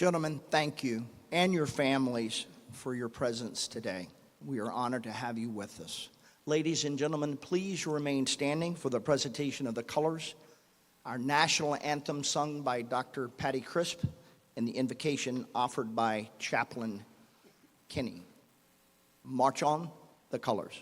Gentlemen, thank you and your families for your presence today. We are honored to have you with us. Ladies and gentlemen, please remain standing for the presentation of the colors, our national anthem sung by Dr. Patty Crisp, and the invocation offered by Chaplain Kinney. March on, the colors.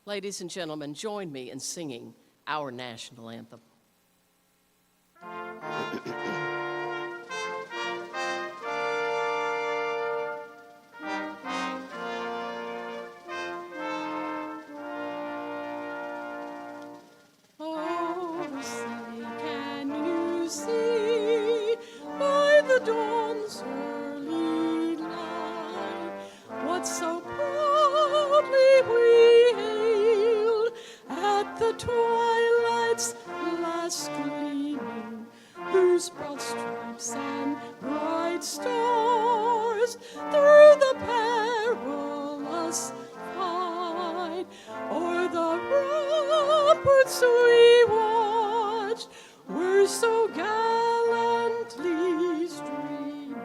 Ladies and gentlemen, join me in singing our national anthem. Oh, say, can you see by the dawn's early light what so proudly we hailed at the twilight's last gleaming, whose broad stripes and bright stars through the perilous fight o'er the ramparts we watched were so gallantly streaming,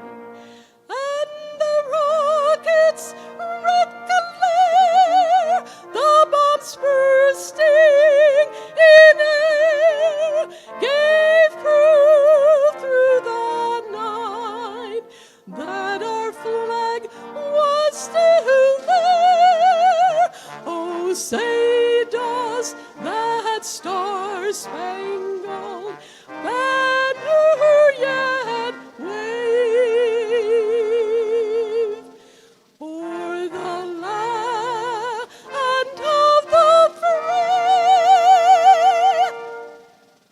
and the rockets' red glare, the bombs bursting in air, gave proof through the night that our flag was still there. Oh, say does that star-spangled banner yet wave o'er the land of the free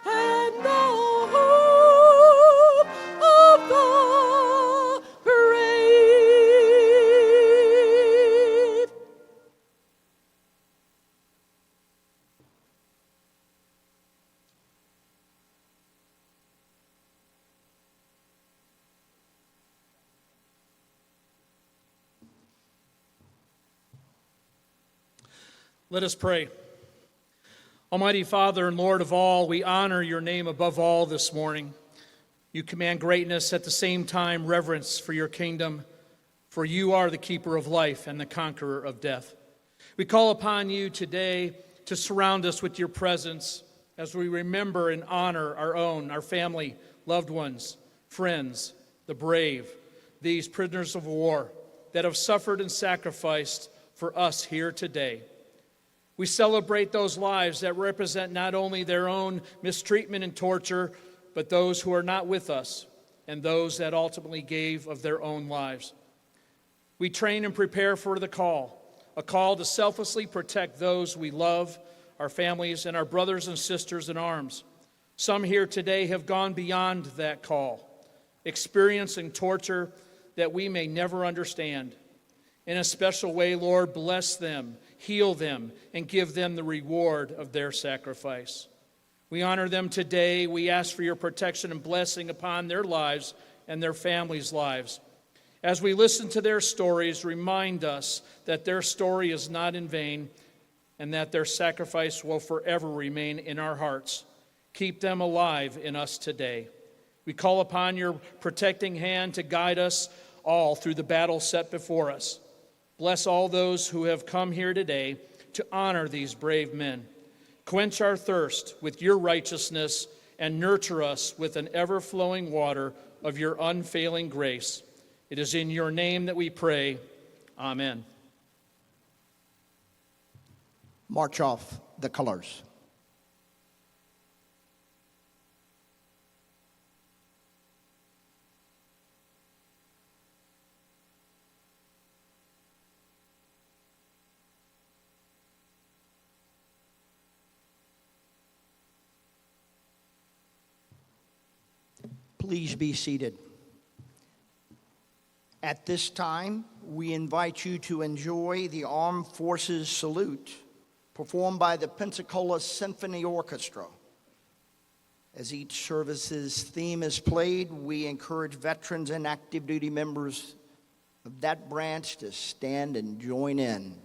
and the hope of the brave? Let us pray. Almighty Father and Lord of all, we honor your name above all this morning. You command greatness, at the same time reverence for your kingdom, for you are the keeper of life and the conqueror of death. We call upon you today to surround us with your presence as we remember and honor our family, loved ones, friends, the brave, these prisoners of war that have suffered and sacrificed for us here today. We celebrate those lives that represent not only their own mistreatment and torture, but those who are not with us and those that ultimately gave of their own lives. We train and prepare for a call to selflessly protect those we love, our families, and our brothers and sisters in arms. Some here today have gone beyond that call, experiencing torture that we may never understand. In a special way, Lord, bless them, heal them, and give them the reward of their sacrifice. We honor them today. We ask for your protection and blessing upon their lives and their families' lives. As we listen to their stories, remind us that their story is not in vain and that their sacrifice will forever remain in our hearts. Keep them alive in us today. We call upon your protecting hand to guide us all through the battle set before us. Bless all those who have come here today to honor these brave men. Quench our thirst with your righteousness and nurture us with an ever-flowing water of your unfailing grace. It is in your name that we pray. Amen. March off the colors. Please be seated. At this time, we invite you to enjoy the Armed Forces Salute performed by the Pensacola Symphony Orchestra. As each service's theme is played, we encourage veterans and active duty members of that branch to stand and join in.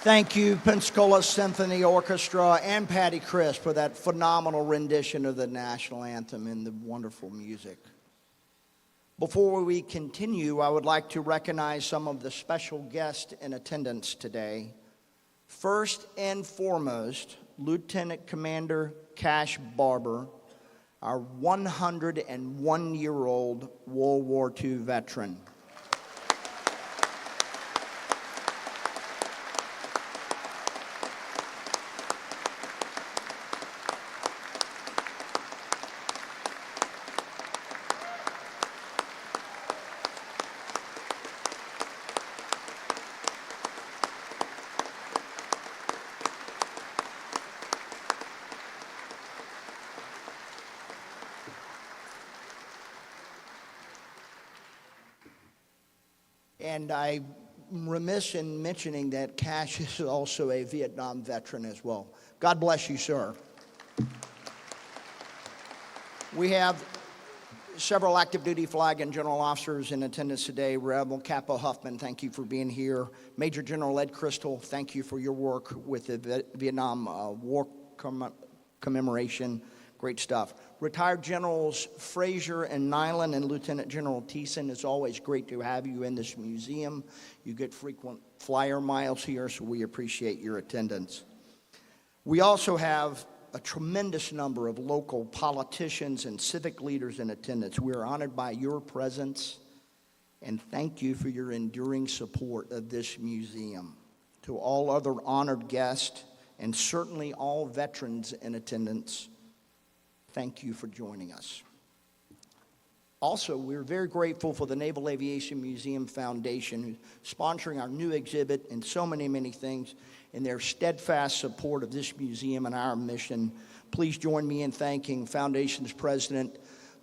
Thank you, Pensacola Symphony Orchestra and Patty Crisp, for that phenomenal rendition of the national anthem and the wonderful music. Before we continue, I would like to recognize some of the special guests in attendance today. First and foremost, Lieutenant Commander Cash Barber, our 101-year-old World War II veteran. And I remiss in mentioning that Cash is also a Vietnam veteran as well. God bless you, sir. We have several active duty flag and general officers in attendance today. Rebel Capo Huffman, thank you for being here. Major General Ed Crystal, thank you for your work with the Vietnam War commemoration. Great stuff. Retired Generals Frazier and Nyland and Lieutenant General Thiessen, it's always great to have you in this museum. You get frequent flyer miles here, so we appreciate your attendance. We also have a tremendous number of local politicians and civic leaders in attendance. We are honored by your presence, and thank you for your enduring support of this museum. To all other honored guests, and certainly all veterans in attendance, thank you for joining us. Also, we're very grateful for the Naval Aviation Museum Foundation, who's sponsoring our new exhibit and so many, many things, and their steadfast support of this museum and our mission. Please join me in thanking Foundation's president,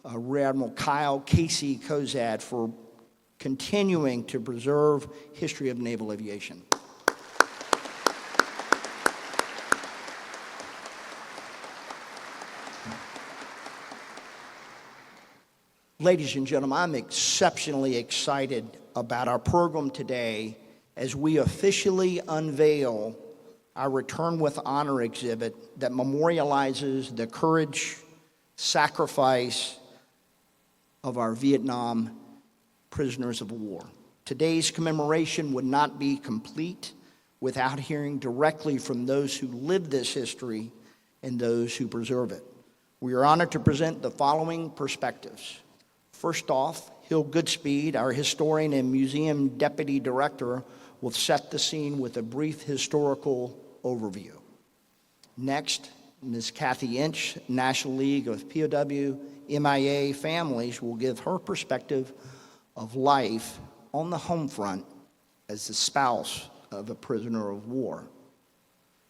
Rear Admiral Kyle Casey Kozad, for continuing to preserve history of naval aviation. Ladies and gentlemen, I'm exceptionally excited about our program today as we officially unveil our Return with Honor exhibit that memorializes the courage, sacrifice of our Vietnam prisoners of war. Today's commemoration would not be complete without hearing directly from those who lived this history and those who preserve it. We are honored to present the following perspectives. First off, Hill Goodspeed, our historian and museum deputy director, will set the scene with a brief historical overview. Next, Ms. Kathy Inch, National League of POW MIA families, will give her perspective of life on the home front as the spouse of a prisoner of war.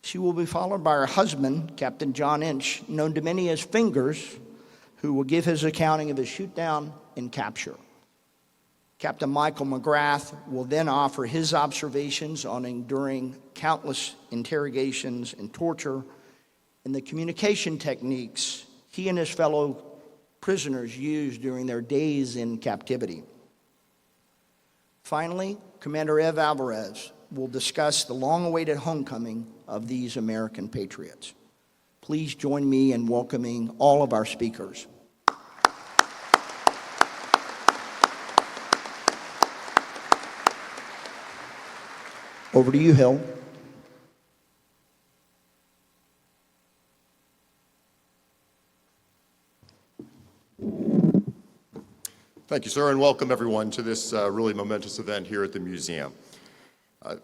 She will be followed by her husband, Captain John Inch, known to many as Fingers, who will give his accounting of his shoot-down and capture. Captain Michael McGrath will then offer his observations on enduring countless interrogations and torture and the communication techniques he and his fellow prisoners used during their days in captivity. Finally, Commander Ev Alvarez will discuss the long-awaited homecoming of these American patriots. Please join me in welcoming all of our speakers. Over to you, Hill. Thank you, sir, and welcome everyone to this really momentous event here at the museum.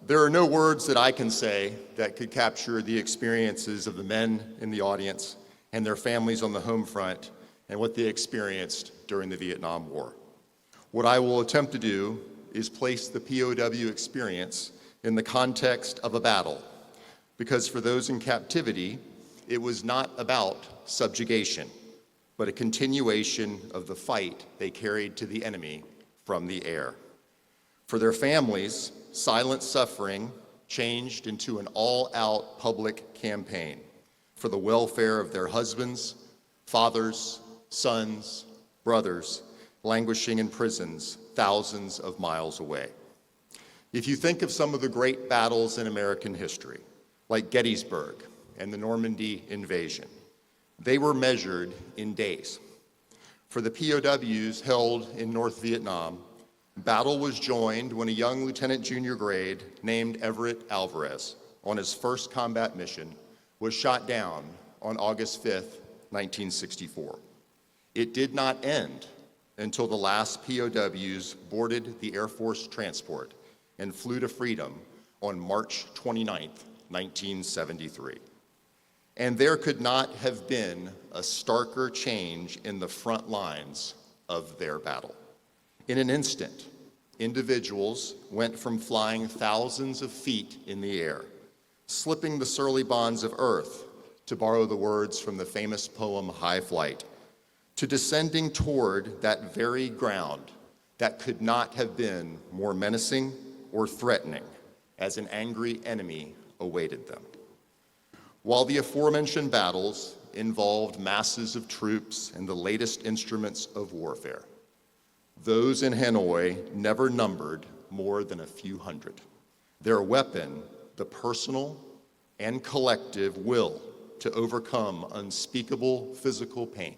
There are no words that I can say that could capture the experiences of the men in the audience and their families on the home front and what they experienced during the Vietnam War. What I will attempt to do is place the POW experience in the context of a battle, because for those in captivity, it was not about subjugation, but a continuation of the fight they carried to the enemy from the air. For their families, silent suffering changed into an all-out public campaign for the welfare of their husbands, fathers, sons, brothers, languishing in prisons thousands of miles away. If you think of some of the great battles in American history, like Gettysburg and the Normandy invasion, they were measured in days. For the POWs held in North Vietnam, battle was joined when a young lieutenant junior grade named Everett Alvarez, on his first combat mission, was shot down on August 5th, 1964. It did not end until the last POWs boarded the Air Force transport and flew to freedom on March 29th, 1973. And there could not have been a starker change in the front lines of their battle. In an instant, individuals went from flying thousands of feet in the air, slipping the surly bonds of earth, to borrow the words from the famous poem High Flight, to descending toward that very ground that could not have been more menacing or threatening as an angry enemy awaited them. While the aforementioned battles involved masses of troops and the latest instruments of warfare, those in Hanoi never numbered more than a few hundred. Their weapon, the personal and collective will to overcome unspeakable physical pain,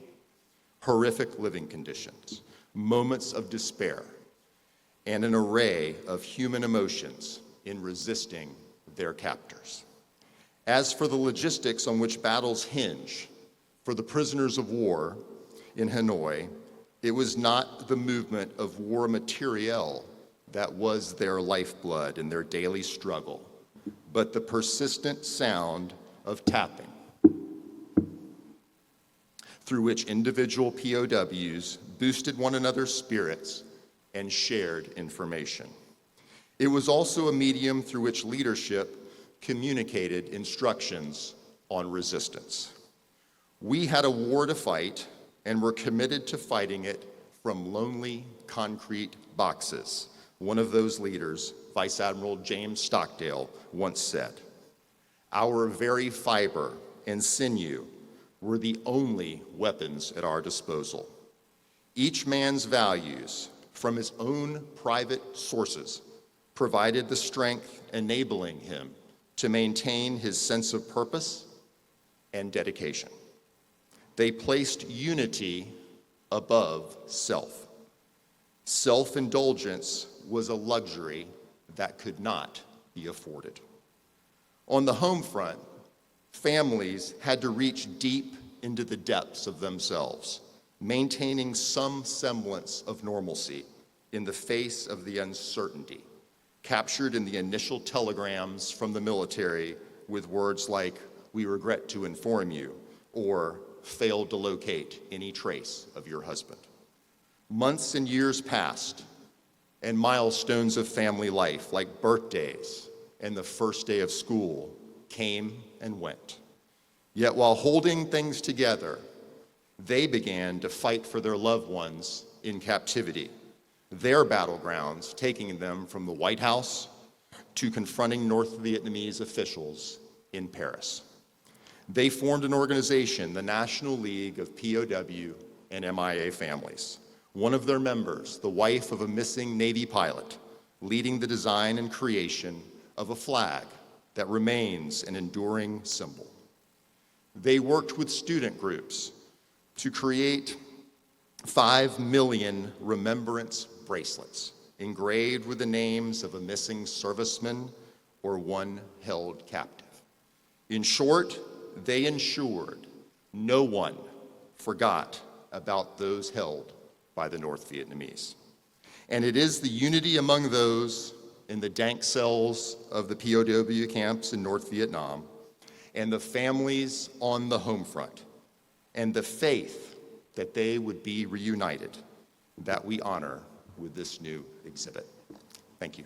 horrific living conditions, moments of despair, and an array of human emotions in resisting their captors. As for the logistics on which battles hinge, for the prisoners of war in Hanoi, it was not the movement of war materiel that was their lifeblood in their daily struggle, but the persistent sound of tapping, through which individual POWs boosted one another's spirits and shared information. It was also a medium through which leadership communicated instructions on resistance. We had a war to fight and were committed to fighting it from lonely concrete boxes. One of those leaders, Vice Admiral James Stockdale, once said, "Our very fiber and sinew were the only weapons at our disposal. Each man's values from his own private sources provided the strength enabling him to maintain his sense of purpose and dedication. They placed unity above self. Self-indulgence was a luxury that could not be afforded." On the home front, families had to reach deep into the depths of themselves, maintaining some semblance of normalcy in the face of the uncertainty, captured in the initial telegrams from the military with words like, "We regret to inform you," or "failed to locate any trace of your husband." Months and years passed, and milestones of family life, like birthdays and the first day of school, came and went. Yet while holding things together, they began to fight for their loved ones in captivity, their battlegrounds taking them from the White House to confronting North Vietnamese officials in Paris. They formed an organization, the National League of POW and MIA Families. One of their members, the wife of a missing Navy pilot, leading the design and creation of a flag that remains an enduring symbol. They worked with student groups to create 5 million remembrance bracelets engraved with the names of a missing serviceman or one held captive. In short, they ensured no one forgot about those held by the North Vietnamese. And it is the unity among those in the dank cells of the POW camps in North Vietnam and the families on the home front and the faith that they would be reunited that we honor with this new exhibit. Thank you.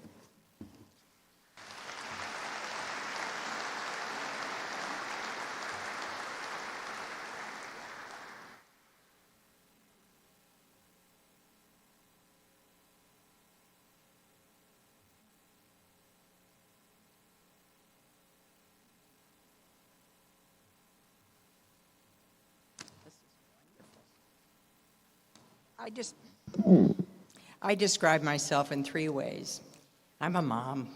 I describe myself in 3 ways. I'm a mom,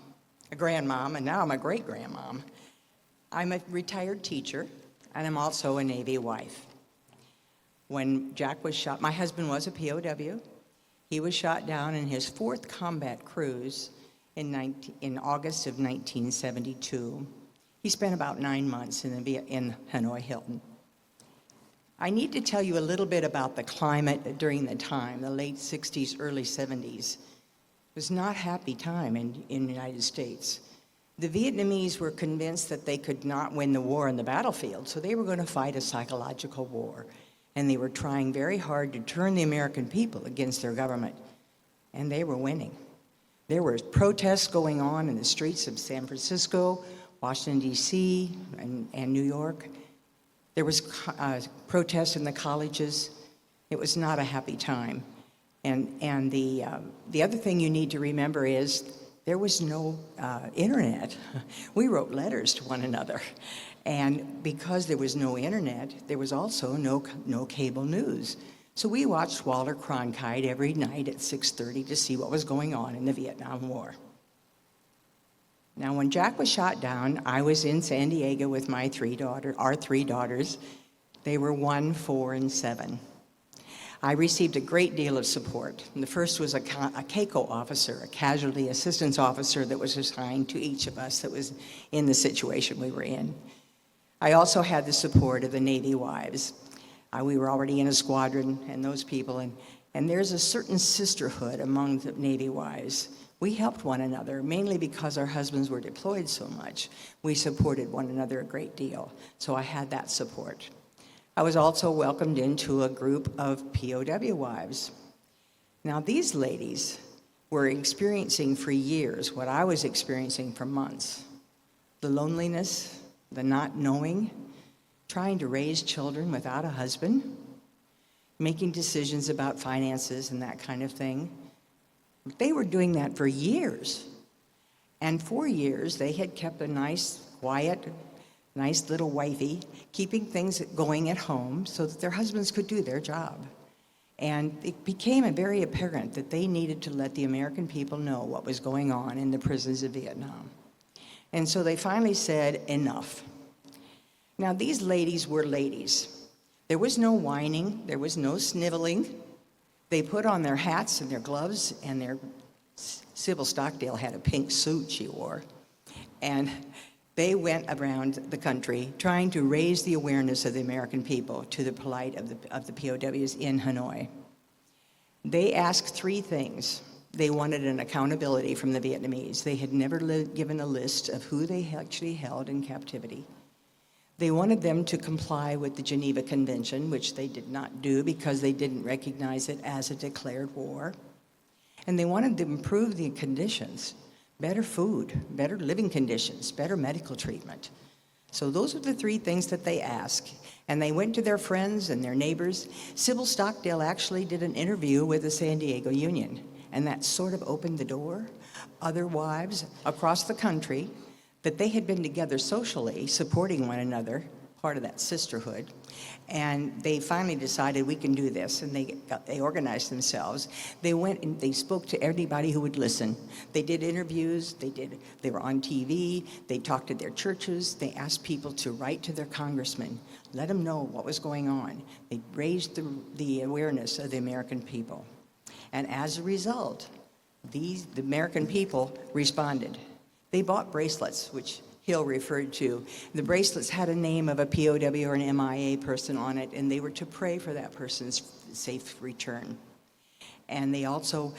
a grandmom, and now I'm a great-grandmom. I'm a retired teacher, and I'm also a Navy wife. When Jack was shot, my husband was a POW. He was shot down in his 4th combat cruise in August of 1972. He spent about 9 months in Hanoi Hilton. I need to tell you a little bit about the climate during the time, the late 60s, early 70s. It was not a happy time in the United States. The Vietnamese were convinced that they could not win the war on the battlefield, so they were going to fight a psychological war. And they were trying very hard to turn the American people against their government. And they were winning. There were protests going on in the streets of San Francisco, Washington, D.C., and New York. There was protests in the colleges. It was not a happy time. And the other thing you need to remember is there was no internet. We wrote letters to one another. And because there was no internet, there was also no cable news. So we watched Walter Cronkite every night at 6:30 to see what was going on in the Vietnam War. Now, when Jack was shot down, I was in San Diego with our three daughters. They were 1, 4, and 7. I received a great deal of support. And the first was a CACO officer, a casualty assistance officer that was assigned to each of us that was in the situation we were in. I also had the support of the Navy wives. We were already in a squadron, and those people, and there's a certain sisterhood among the Navy wives. We helped one another, mainly because our husbands were deployed so much. We supported one another a great deal, so I had that support. I was also welcomed into a group of POW wives. Now, these ladies were experiencing for years what I was experiencing for months. The loneliness, the not knowing, trying to raise children without a husband, making decisions about finances and that kind of thing. They were doing that for years. And for years, they had kept a nice, quiet, nice little wifey, keeping things going at home so that their husbands could do their job. And it became very apparent that they needed to let the American people know what was going on in the prisons of Vietnam. And so they finally said, enough. Now, these ladies were ladies. There was no whining, there was no sniveling. They put on their hats and their gloves, and Sybil Stockdale had a pink suit she wore. And they went around the country trying to raise the awareness of the American people to the plight of the POWs in Hanoi. They asked 3 things. They wanted an accountability from the Vietnamese. They had never given a list of who they actually held in captivity. They wanted them to comply with the Geneva Convention, which they did not do because they didn't recognize it as a declared war. And they wanted to improve the conditions, better food, better living conditions, better medical treatment. So those are the 3 things that they asked. And they went to their friends and their neighbors. Sybil Stockdale actually did an interview with the San Diego Union, and that sort of opened the door. Other wives across the country that they had been together socially, supporting one another, part of that sisterhood, and they finally decided we can do this, and they organized themselves. They went and they spoke to anybody who would listen. They did interviews, they were on TV, they talked to their churches, they asked people to write to their congressmen, let them know what was going on. They raised the awareness of the American people. And as a result, the American people responded. They bought bracelets, which Hill referred to. The bracelets had a name of a POW or an MIA person on it, and they were to pray for that person's safe return. And they also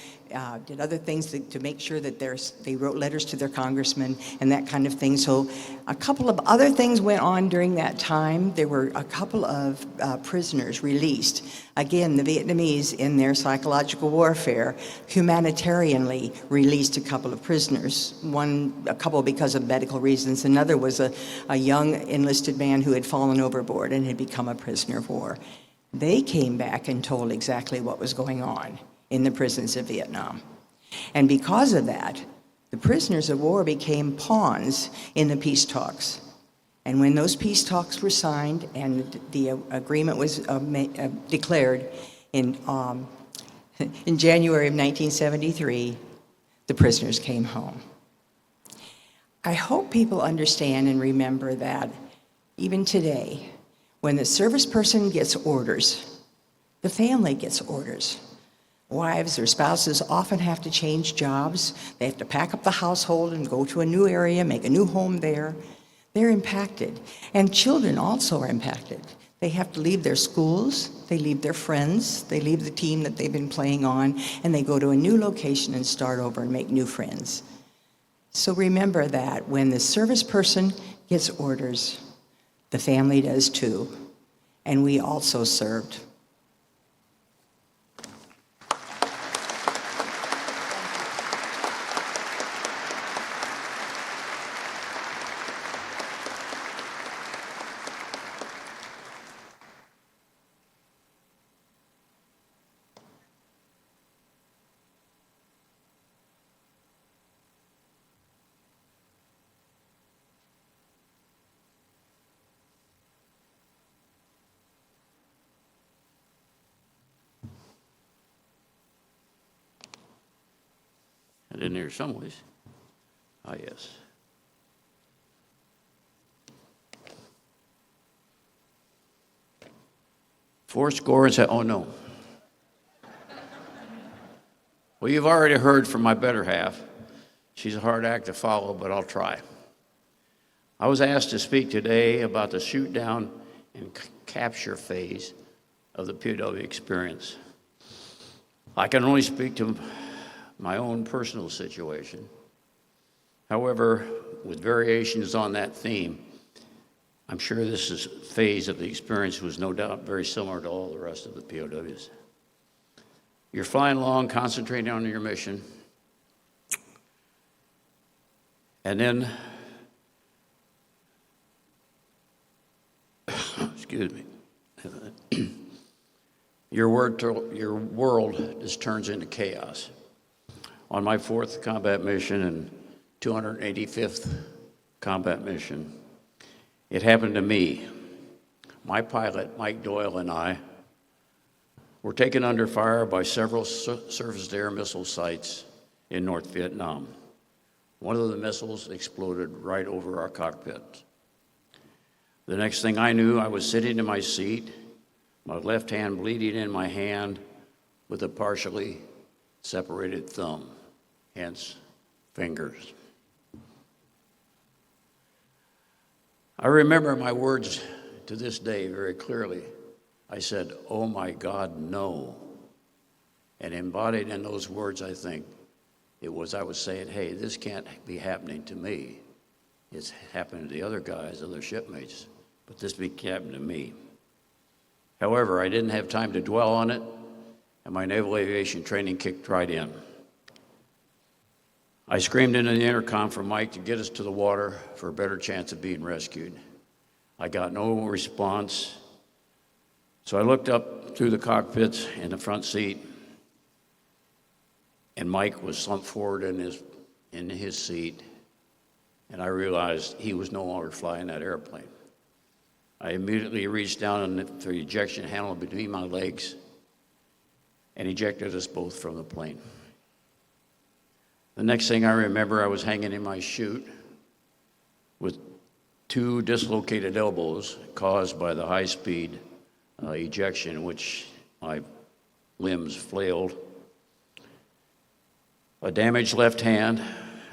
did other things to make sure that they wrote letters to their congressmen and that kind of thing. So a couple of other things went on during that time. There were a couple of prisoners released. Again, the Vietnamese, in their psychological warfare, humanitarianly released a couple of prisoners. A couple because of medical reasons. Another was a young enlisted man who had fallen overboard and had become a prisoner of war. They came back and told exactly what was going on in the prisons of Vietnam. And because of that, the prisoners of war became pawns in the peace talks. And when those peace talks were signed and the agreement was declared in January of 1973, the prisoners came home. I hope people understand and remember that even today, when the service person gets orders, the family gets orders. Wives or spouses often have to change jobs. They have to pack up the household and go to a new area, make a new home there. They're impacted. And children also are impacted. They have to leave their schools, they leave their friends, they leave the team that they've been playing on, and they go to a new location and start over and make new friends. So remember that when the service person gets orders, the family does too. And we also served. And in there someplace. Ah, yes. Fourscore and oh no. Well, you've already heard from my better half. She's a hard act to follow, but I'll try. I was asked to speak today about the shoot down and capture phase of the POW experience. I can only speak to my own personal situation. However, with variations on that theme, I'm sure this phase of the experience was no doubt very similar to all the rest of the POWs. You're flying along, concentrating on your mission, and then, excuse me, your world just turns into chaos. On my 4th combat mission and 285th combat mission, it happened to me. My pilot, Mike Doyle, and I were taken under fire by several surface-to-air missile sites in North Vietnam. One of the missiles exploded right over our cockpit. The next thing I knew, I was sitting in my seat, my left hand bleeding in my hand with a partially separated thumb, hence fingers. I remember my words to this day very clearly. I said, "Oh my God, no." And embodied in those words, I think, I was saying, hey, this can't be happening to me. It's happening to the other guys, other shipmates, but this happened to me. However, I didn't have time to dwell on it, and my naval aviation training kicked right in. I screamed into the intercom for Mike to get us to the water for a better chance of being rescued. I got no response, so I looked up through the cockpits in the front seat, and Mike was slumped forward in his seat, and I realized he was no longer flying that airplane. I immediately reached down for the ejection handle between my legs and ejected us both from the plane. The next thing I remember, I was hanging in my chute with 2 dislocated elbows caused by the high-speed ejection in which my limbs flailed, a damaged left hand,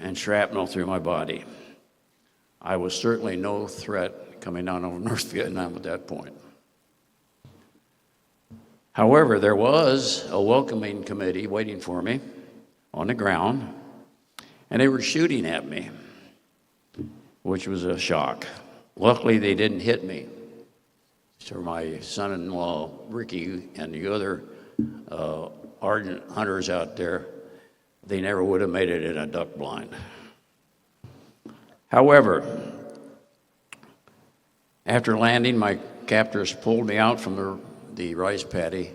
and shrapnel through my body. I was certainly no threat coming down over North Vietnam at that point. However, there was a welcoming committee waiting for me on the ground, and they were shooting at me, which was a shock. Luckily, they didn't hit me. So my son-in-law, Ricky, and the other ardent hunters out there, they never would have made it in a duck blind. However, after landing, my captors pulled me out from the rice paddy,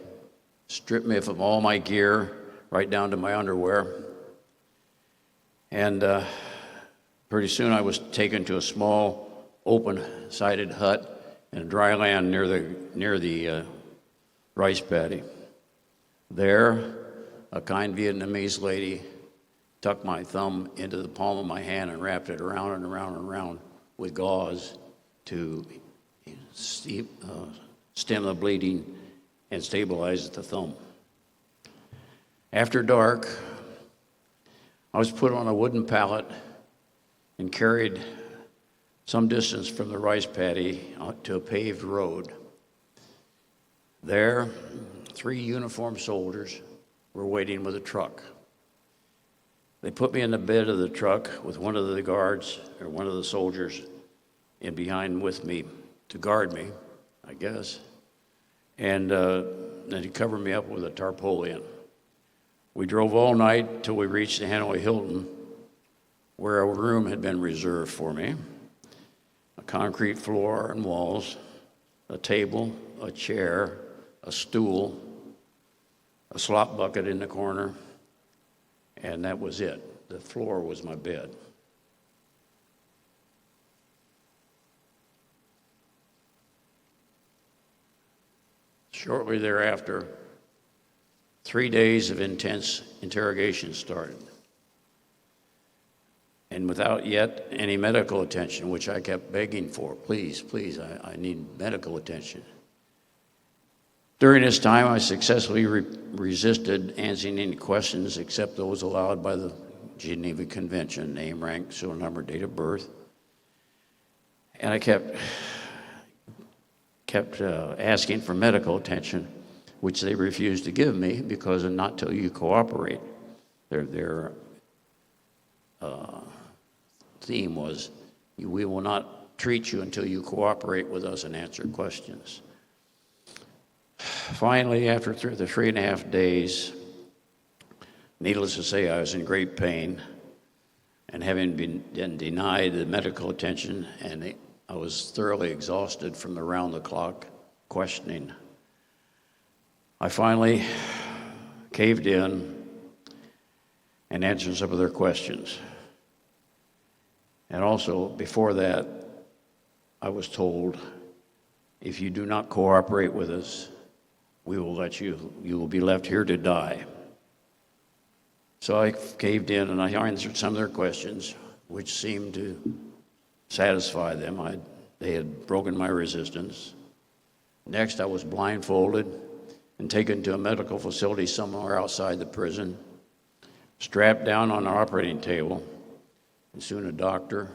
stripped me of all my gear, right down to my underwear, and pretty soon I was taken to a small, open-sided hut in dry land near the rice paddy. There, a kind Vietnamese lady tucked my thumb into the palm of my hand and wrapped it around and around and around with gauze to stem the bleeding and stabilize the thumb. After dark, I was put on a wooden pallet and carried some distance from the rice paddy to a paved road. There, 3 uniformed soldiers were waiting with a truck. They put me in the bed of the truck with one of the guards or one of the soldiers in behind with me to guard me, I guess, and then he covered me up with a tarpaulin. We drove all night till we reached the Hanoi Hilton, where a room had been reserved for me. A concrete floor and walls, a table, a chair, a stool, a slop bucket in the corner, and that was it. The floor was my bed. Shortly thereafter, 3 days of intense interrogation started. and without yet any medical attention, which I kept begging for. Please, please, I need medical attention. During this time, I successfully resisted answering any questions except those allowed by the Geneva Convention, name, rank, serial number, date of birth. And I kept asking for medical attention, which they refused to give me because of not till you cooperate. Their theme was, we will not treat you until you cooperate with us and answer questions. Finally, after the 3.5 days, needless to say, I was in great pain, and having been denied the medical attention, and I was thoroughly exhausted from the round-the-clock questioning, I finally caved in and answered some of their questions. And also, before that, I was told, if you do not cooperate with us, we will you will be left here to die. So I caved in and I answered some of their questions, which seemed to satisfy them. They had broken my resistance. Next, I was blindfolded and taken to a medical facility somewhere outside the prison, strapped down on an operating table, and soon a doctor,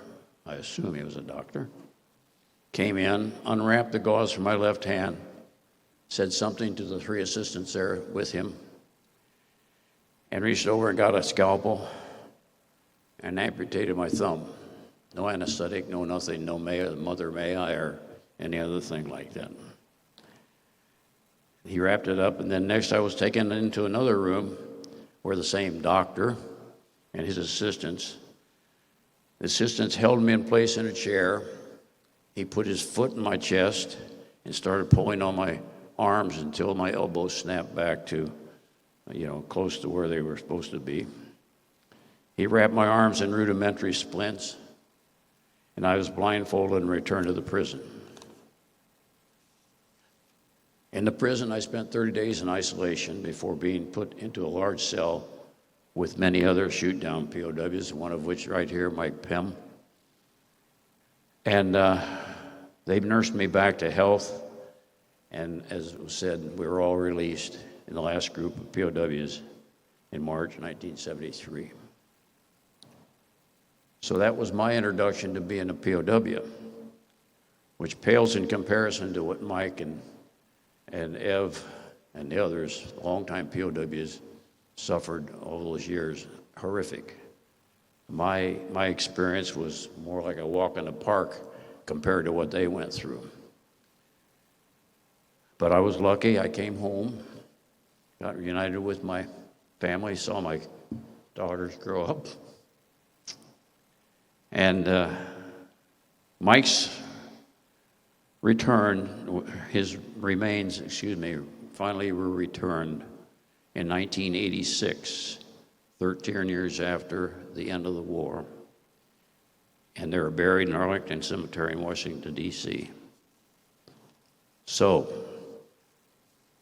I assume he was a doctor, came in, unwrapped the gauze from my left hand, said something to the 3 assistants there with him, and reached over and got a scalpel and amputated my thumb. No anesthetic, no nothing, no mother may I or any other thing like that. He wrapped it up, and then next I was taken into another room where the same doctor and his assistants, the assistants held me in place in a chair. He put his foot in my chest and started pulling on my arms until my elbows snapped back to, close to where they were supposed to be. He wrapped my arms in rudimentary splints, and I was blindfolded and returned to the prison. In the prison, I spent 30 days in isolation before being put into a large cell with many other shoot-down POWs, one of which right here, Mike Pym. And they've nursed me back to health, and as was said, we were all released in the last group of POWs in March 1973. So that was my introduction to being a POW, which pales in comparison to what Mike and Ev and the others, longtime POWs, suffered all those years. Horrific. My experience was more like a walk in the park compared to what they went through. But I was lucky. I came home, got reunited with my family, saw my daughters grow up. And Mike's his remains, finally were returned in 1986, 13 years after the end of the war. And they were buried in Arlington Cemetery in Washington, D.C. So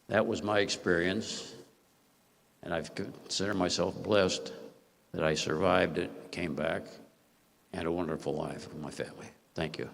that was my experience, and I've considered myself blessed that I survived it, came back, and a wonderful life with my family. Thank you.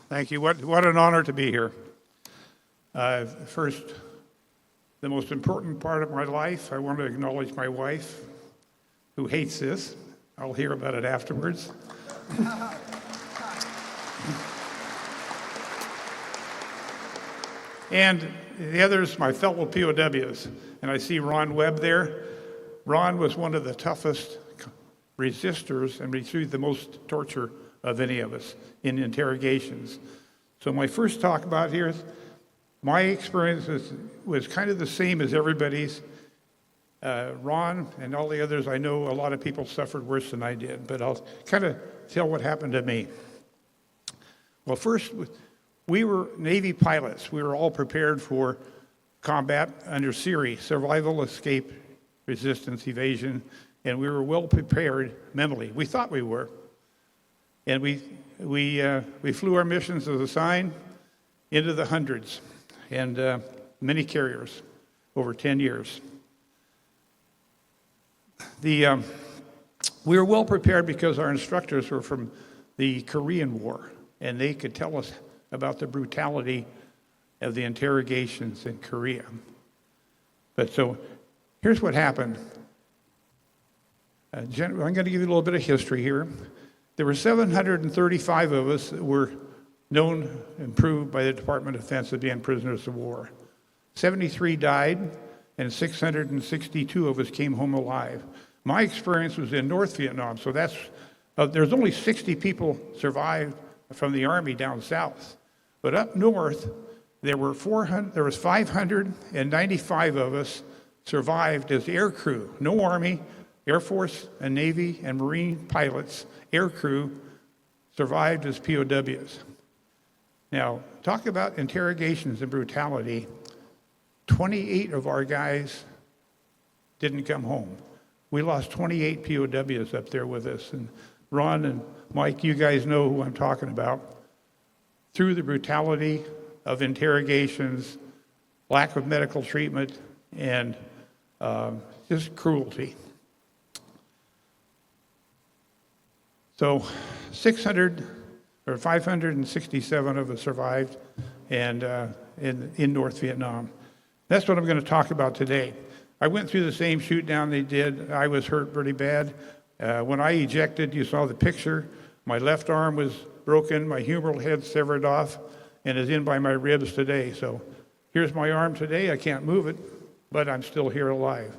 Thank you. What an honor to be here. First, the most important part of my life, I want to acknowledge my wife, who hates this. I'll hear about it afterwards. And the others, my fellow POWs. And I see Ron Webb there. Ron was one of the toughest resistors and received the most torture of any of us in interrogations. So my first talk about here is my experience was kind of the same as everybody's. Ron and all the others, I know a lot of people suffered worse than I did, but I'll kind of tell what happened to me. Well, first, we were Navy pilots. We were all prepared for combat under SERE, survival, escape, resistance, evasion, and we were well prepared mentally. We thought we were. And we flew our missions as assigned into the hundreds and many carriers over 10 years. We were well prepared because our instructors were from the Korean War, and they could tell us about the brutality of the interrogations in Korea. But so here's what happened. I'm going to give you a little bit of history here. There were 735 of us that were known and proved by the Department of Defense as being prisoners of war. 73 died, and 662 of us came home alive. My experience was in North Vietnam, so there's only 60 people survived from the Army down south. But up north, there was 595 of us survived as air crew. No Army, Air Force and Navy and Marine pilots, air crew, survived as POWs. Now, talk about interrogations and brutality. 28 of our guys didn't come home. We lost 28 POWs up there with us. And Ron and Mike, you guys know who I'm talking about. Through the brutality of interrogations, lack of medical treatment, and just cruelty. So 567 of us survived and in North Vietnam. That's what I'm going to talk about today. I went through the same shoot down they did. I was hurt pretty bad. When I ejected, you saw the picture. My left arm was broken, my humeral head severed off, and is in by my ribs today. So here's my arm today. I can't move it, but I'm still here alive.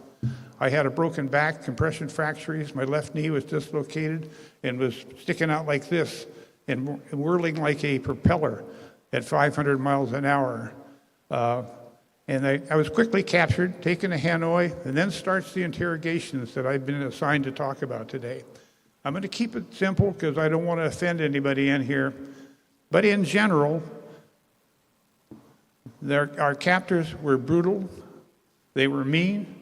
I had a broken back, compression fractures. My left knee was dislocated and was sticking out like this and whirling like a propeller at 500 miles an hour. And I was quickly captured, taken to Hanoi, and then starts the interrogations that I've been assigned to talk about today. I'm going to keep it simple because I don't want to offend anybody in here. But in general, our captors were brutal, they were mean,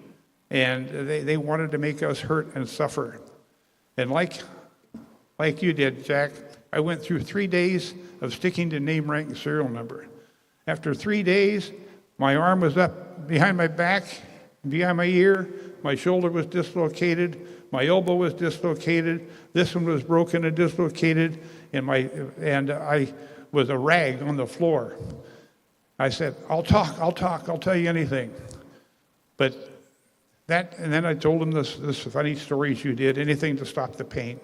and they wanted to make us hurt and suffer. And like you did, Jack, I went through 3 days of sticking to name, rank, and serial number. After 3 days, my arm was up behind my back, behind my ear, my shoulder was dislocated, my elbow was dislocated, this one was broken and dislocated, and I was a rag on the floor. I said, I'll talk, I'll tell you anything. And then I told them this funny stories you did, anything to stop the pain.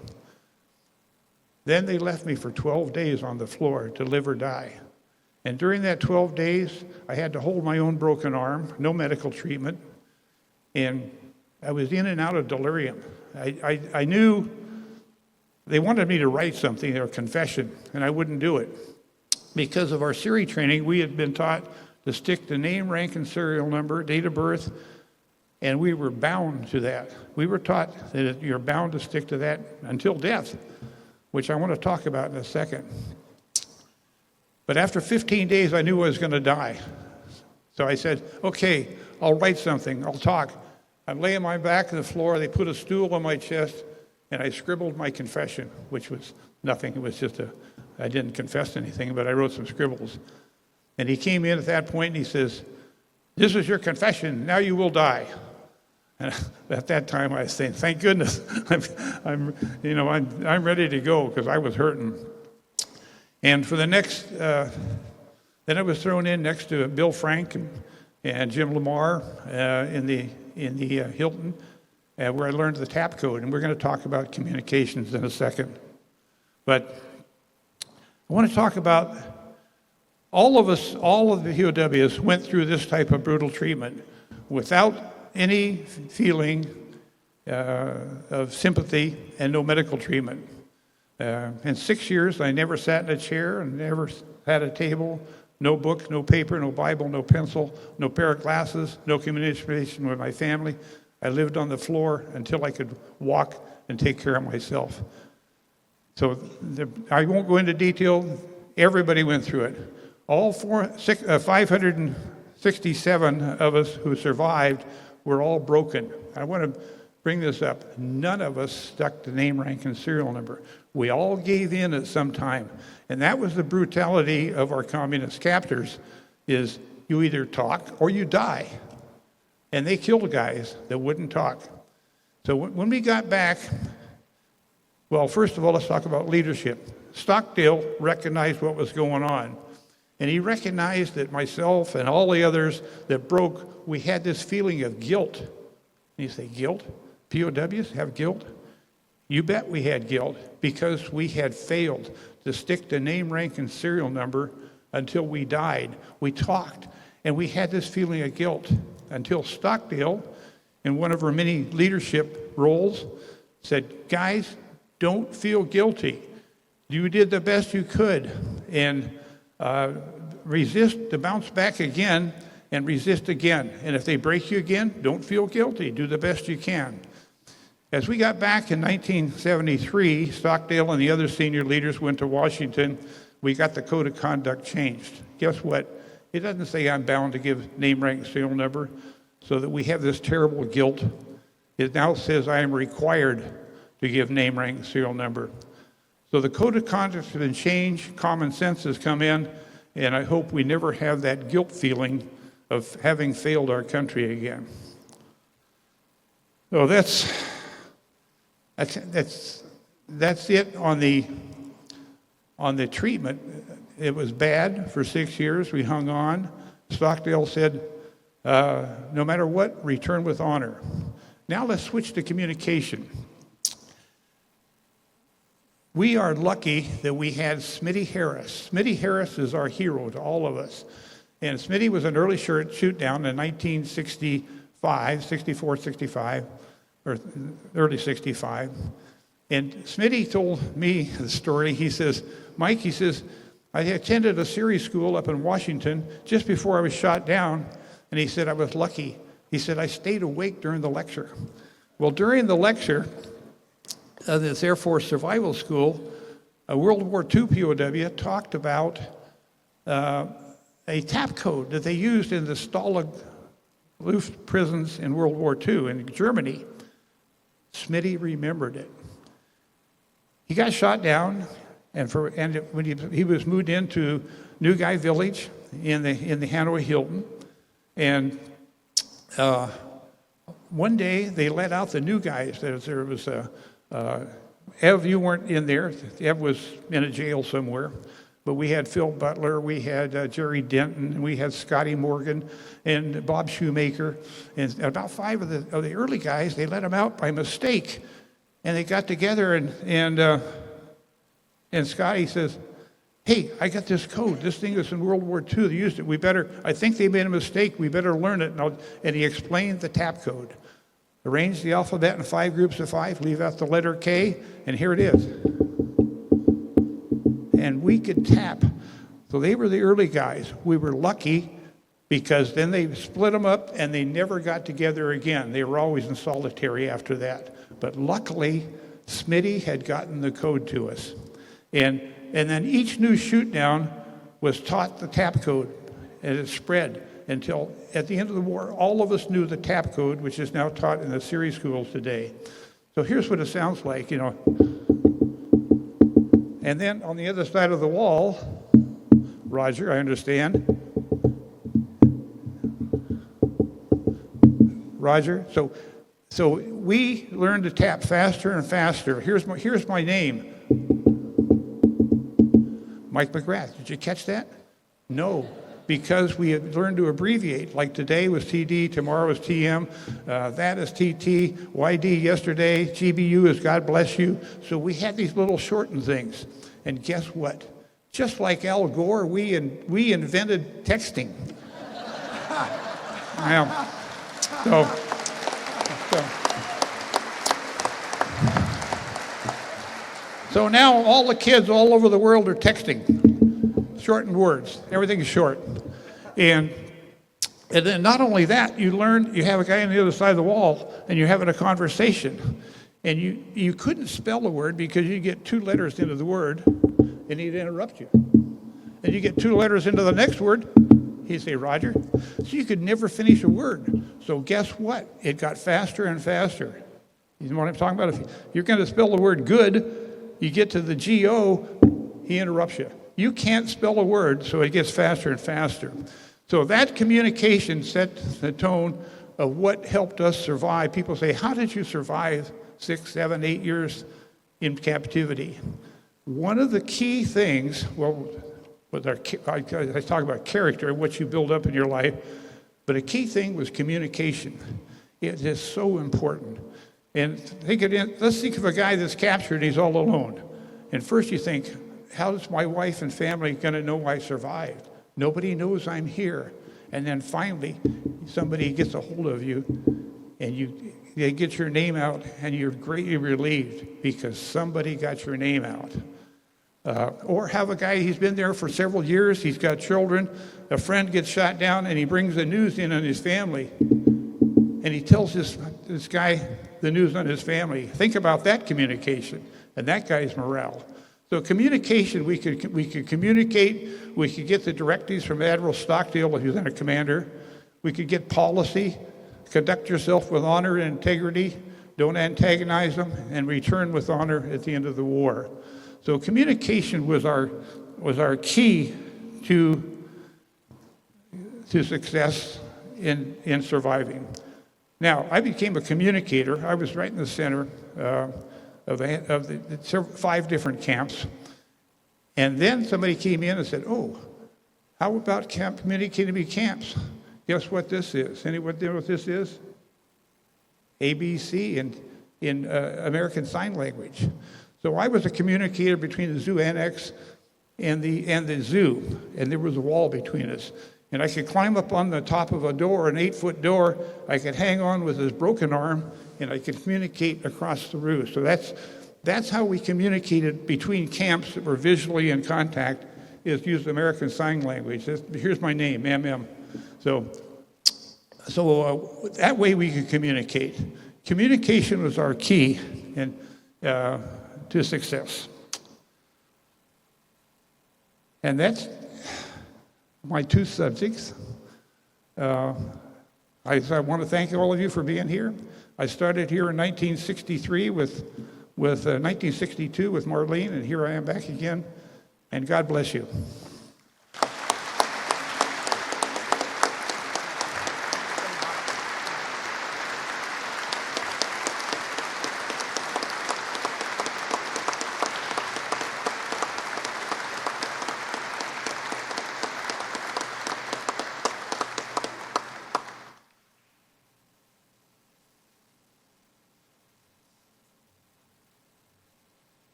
Then they left me for 12 days on the floor to live or die. And during that 12 days, I had to hold my own broken arm, no medical treatment, and I was in and out of delirium. I knew they wanted me to write something, or confession, and I wouldn't do it. Because of our SERE training, we had been taught to stick to name, rank, and serial number, date of birth, and we were bound to that. We were taught that you're bound to stick to that until death, which I want to talk about in a second. But after 15 days, I knew I was going to die. So I said, okay, I'll write something, I'll talk. I'm laying my back on the floor, they put a stool on my chest, and I scribbled my confession, which was nothing. It was just I didn't confess anything, but I wrote some scribbles. And he came in at that point and he says, this is your confession, now you will die. And at that time I was saying, thank goodness, I'm ready to go, because I was hurting. And for the next, then I was thrown in next to Bill Frank and Jim Lamar in the Hilton, where I learned the TAP code, and we're going to talk about communications in a second. But I want to talk about all of the POWs went through this type of brutal treatment without any feeling of sympathy and no medical treatment. In 6 years, I never sat in a chair and never had a table, no book, no paper, no Bible, no pencil, no pair of glasses, no communication with my family. I lived on the floor until I could walk and take care of myself. So I won't go into detail. Everybody went through it. All 567 of us who survived were all broken. I want to bring this up. None of us stuck the name, rank, and serial number. We all gave in at some time. And that was the brutality of our communist captors, is you either talk or you die. And they killed guys that wouldn't talk. So when we got back, well, first of all, let's talk about leadership. Stockdale recognized what was going on. And he recognized that myself and all the others that broke, we had this feeling of guilt. And you say, guilt? POWs have guilt? You bet we had guilt, because we had failed to stick the name, rank, and serial number until we died. We talked, and we had this feeling of guilt until Stockdale, in one of our many leadership roles, said, guys, don't feel guilty. You did the best you could, and resist to bounce back again and resist again. And if they break you again, don't feel guilty. Do the best you can. As we got back in 1973, Stockdale and the other senior leaders went to Washington. We got the code of conduct changed. Guess what? It doesn't say I'm bound to give name, rank, serial number, so that we have this terrible guilt. It now says I am required to give name, rank, serial number. So the code of conduct has been changed, common sense has come in, and I hope we never have that guilt feeling of having failed our country again. So that's it on the treatment. It was bad for 6 years. We hung on. Stockdale said, no matter what, return with honor. Now let's switch to communication. We are lucky that we had Smitty Harris. Smitty Harris is our hero to all of us. And Smitty was an early shoot down in 1965, 64, 65, or early 65. And Smitty told me the story. He says, Mike, he says, I attended a series school up in Washington just before I was shot down. And he said, I was lucky. He said, I stayed awake during the lecture. Well, during the lecture, this Air Force Survival School, a World War II POW talked about a tap code that they used in the Stalag Luft prisons in World War II in Germany. Smitty remembered it. He got shot down, and when he was moved into New Guy Village in the Hanoi Hilton, and one day they let out the new guys. There was Ev, you weren't in there. Ev was in a jail somewhere. But we had Phil Butler, we had Jerry Denton, we had Scotty Morgan, and Bob Shoemaker. And about 5 of the early guys, they let them out by mistake. And they got together, and Scotty says, hey, I got this code. This thing is in World War II. They used it. I think they made a mistake. We better learn it. And he explained the tap code. Arrange the alphabet in 5 groups of 5, leave out the letter K, and here it is. And we could tap. So they were the early guys. We were lucky because then they split them up and they never got together again. They were always in solitary after that. But luckily, Smitty had gotten the code to us. And then each new shoot down was taught the tap code, and it spread until at the end of the war, all of us knew the tap code, which is now taught in the series schools today. So here's what it sounds like, you know. And then on the other side of the wall, Roger, I understand. Roger, so we learned to tap faster and faster. Here's my name. Mike McGrath. Did you catch that? No, because we had learned to abbreviate. Like today was TD, tomorrow was TM, that is TT, YD yesterday, GBU is God bless you. So we had these little shortened things. And guess what? Just like Al Gore, we invented texting. So now all the kids all over the world are texting, shortened words. Everything is short. And then not only that, you learn, you have a guy on the other side of the wall, and you're having a conversation. And you couldn't spell a word because you get 2 letters into the word, and he'd interrupt you. And you get 2 letters into the next word, he'd say, Roger. So you could never finish a word. So guess what? It got faster and faster. You know what I'm talking about? If you're going to spell the word good, you get to the G-O, he interrupts you. You can't spell a word, so it gets faster and faster. So that communication set the tone of what helped us survive. People say, how did you survive 6, 7, 8 years in captivity? One of the key things, well, I talk about character, what you build up in your life, but a key thing was communication. It is so important. And let's think of a guy that's captured and he's all alone. And first you think, how is my wife and family going to know I survived? Nobody knows I'm here. And then finally, somebody gets a hold of you and they get your name out and you're greatly relieved because somebody got your name out. Or have a guy, he's been there for several years, he's got children, a friend gets shot down and he brings the news in on his family. And he tells this guy the news on his family. Think about that communication and that guy's morale. So communication, we could communicate, we could get the directives from Admiral Stockdale, who's then a commander. We could get policy, conduct yourself with honor and integrity, don't antagonize them, and return with honor at the end of the war. So communication was our key to success in surviving. Now, I became a communicator. I was right in the center of the 5 different camps. And then somebody came in and said, oh, how about communicating between camps? Guess what this is? Anyone know what this is? ABC in American Sign Language. So I was a communicator between the zoo annex and the zoo, and there was a wall between us. And I could climb up on the top of a door, an 8-foot door. I could hang on with this broken arm, and I could communicate across the roof. So that's how we communicated between camps that were visually in contact, is use American Sign Language. Here's my name, MM. So that way we could communicate. Communication was our key to success. And that's my 2 subjects. I want to thank all of you for being here. I started here in 1963 with 1962 with Marlene, and here I am back again. And God bless you.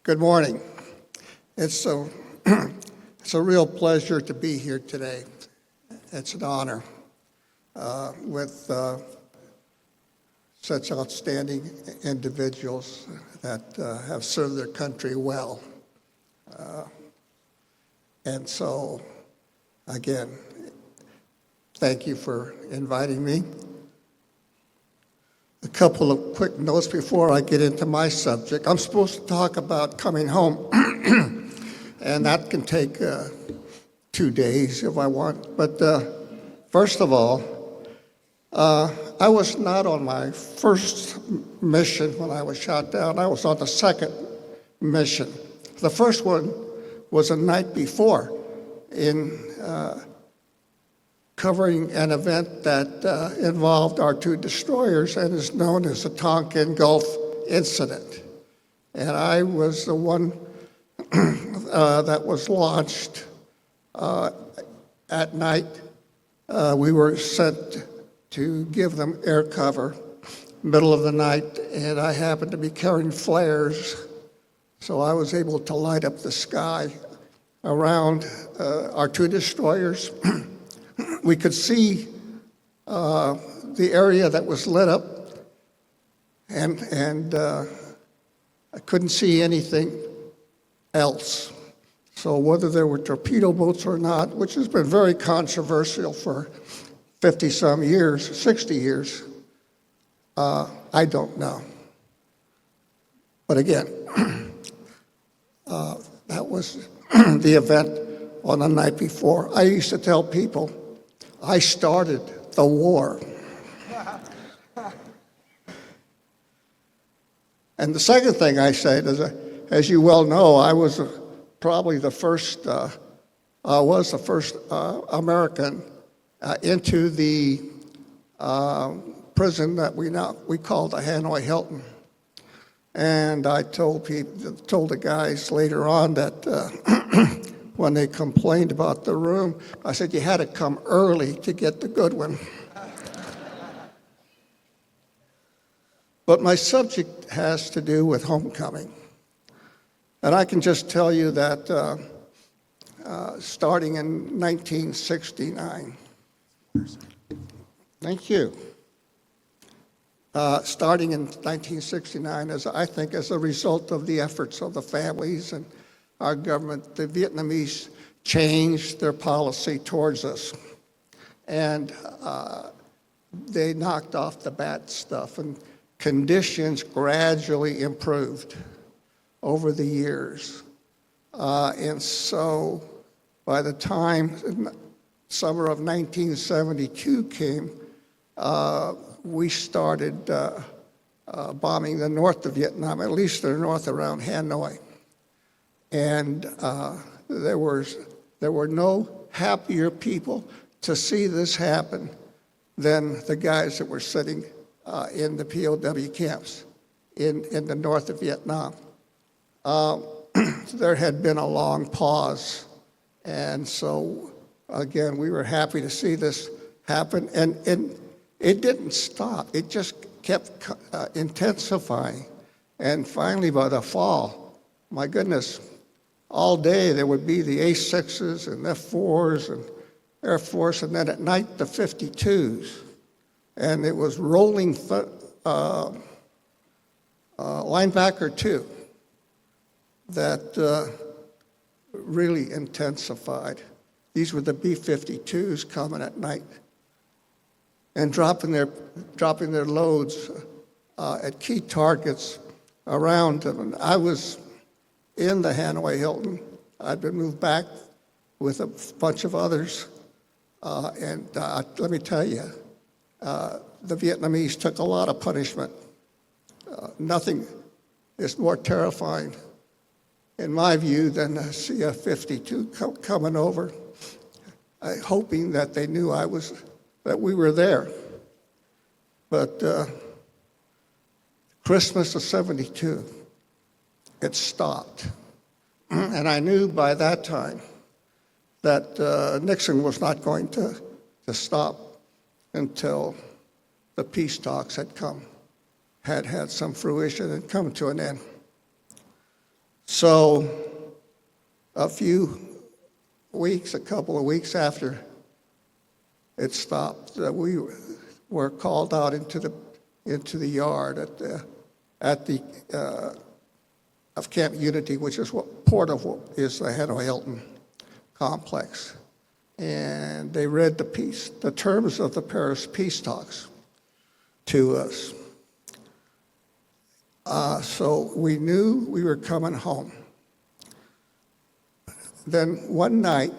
Good morning. It's a real pleasure to be here today. It's an honor with such outstanding individuals that have served their country well. And so, again, thank you for inviting me. A couple of quick notes before I get into my subject. I'm supposed to talk about coming home, and that can take 2 days if I want. But first of all, I was not on my first mission when I was shot down. I was on the second mission. The first one was the night before in covering an event that involved our 2 destroyers and is known as the Tonkin Gulf Incident. And I was the one that was launched at night. We were sent to give them air cover, middle of the night, and I happened to be carrying flares So I was able to light up the sky around our two destroyers. We could see the area that was lit up, and I couldn't see anything else. So whether there were torpedo boats or not, which has been very controversial for 50-some years, 60 years, I don't know. But again, that was the event on the night before. I used to tell people, I started the war. And the second thing I said is, as you well know, I was probably the first, American into the prison that we call the Hanoi Hilton. And I told the guys later on that when they complained about the room, I said, you had to come early to get the good one. But my subject has to do with homecoming. And I can just tell you that starting in 1969, thank you. Starting in 1969, I think as a result of the efforts of the families and our government, the Vietnamese changed their policy towards us. And they knocked off the bad stuff, and conditions gradually improved over the years. And so by the time summer of 1972 came, we started bombing the north of Vietnam, at least the north around Hanoi. And there were no happier people to see this happen than the guys that were sitting in the POW camps in the north of Vietnam. There had been a long pause, and so again, we were happy to see this happen, and it didn't stop. It just kept intensifying, and finally by the fall, my goodness, all day there would be the A6s and F4s and Air Force, and then at night the 52s, and it was rolling linebacker 2 that really intensified. These were the B-52s coming at night and dropping their loads at key targets around them. And I was in the Hanoi Hilton. I'd been moved back with a bunch of others. And let me tell you, the Vietnamese took a lot of punishment. Nothing is more terrifying, in my view, than to see a 52 coming over, hoping that they knew that we were there. But Christmas of '72, it stopped. And I knew by that time that Nixon was not going to stop until the peace talks had some fruition and come to an end. So a couple of weeks after it stopped, we were called out into the yard of Camp Unity, which is what is the Hanoi Hilton complex. And they read the terms of the Paris peace talks to us. So we knew we were coming home. Then one night,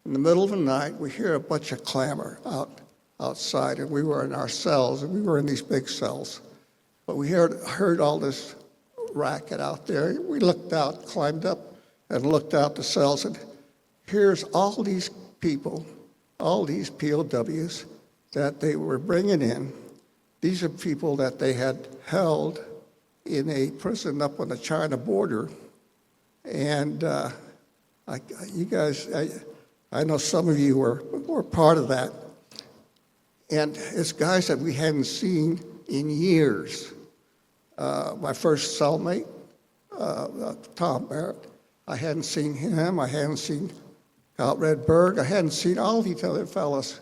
in the middle of the night, we hear a bunch of clamor outside, and we were in our cells, and we were in these big cells. But we heard all this racket out there. We looked out, climbed up, and looked out the cells, and here's all these people, all these POWs that they were bringing in. These are people that they had held in a prison up on the China border. And you guys, I know some of you were part of that. And it's guys that we hadn't seen in years. My first cellmate, Tom Barrett. I hadn't seen him. I hadn't seen Alvarez. I hadn't seen all these other fellas,